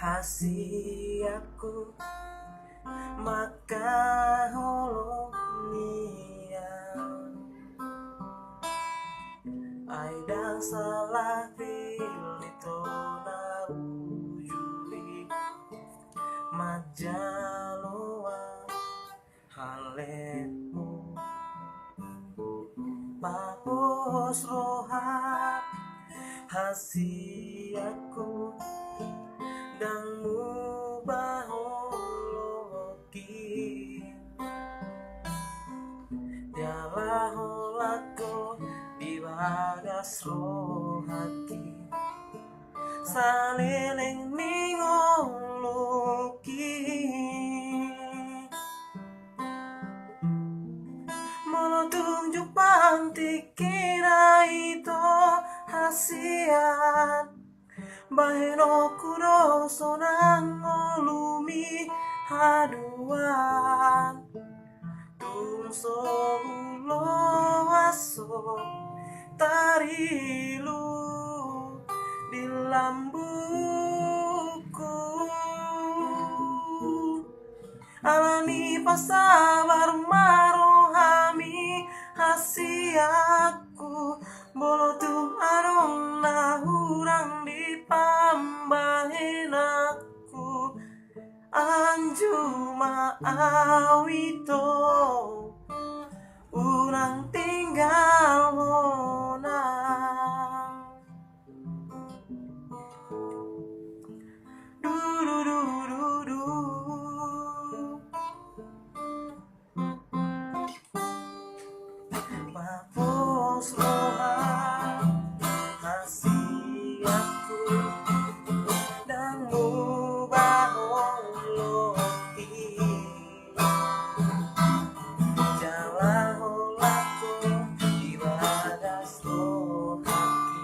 Hasiaku maka holonia aidang salah pilih tona ujuli majaloa halemu papos rohat hasiaku dan mubaholoki dialah holako di bagas rohati salileng ningoloki molotung panti kira itu hasiat baheno kuro sonang olumi haduan tumso ulo aso tarilu di lambuku alani pasabar marohami hasiaku bolotung arong nahurang di pambahin aku anjuma awito urang tinggal honang du du du du du Mapos rohan hasiaku dan mubaholoki jalan holaku di bagas rohaki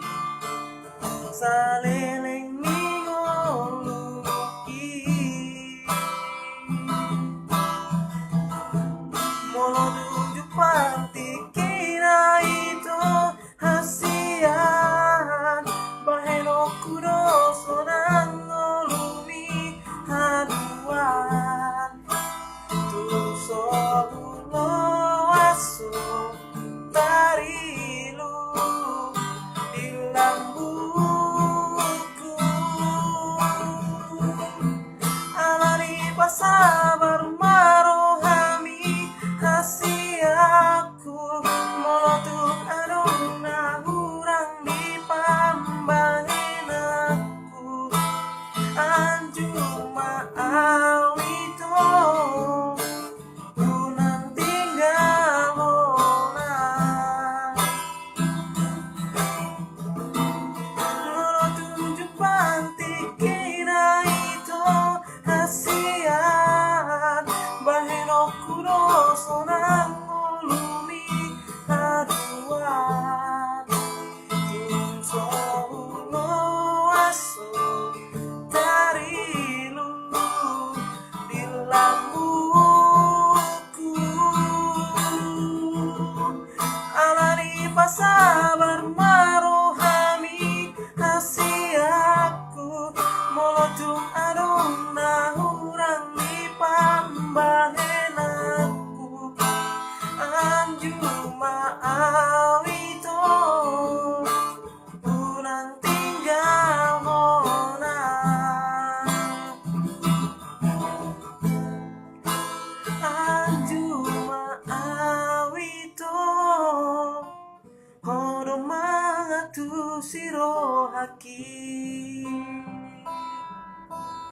salileng ningoloki molodung panti kira itu hasian baheno kudo sonang ngolumi haduan tuso ulo aso tarilu di lambuku alani pasabar marohami hasiaku molotung arong nahurang di pambahin aku anjuma awito unang tinggal honang molotung panti kira itu hasian baheno kuro sonang olumi haduan tumso ulo aso tarilu di lambuku alani pasar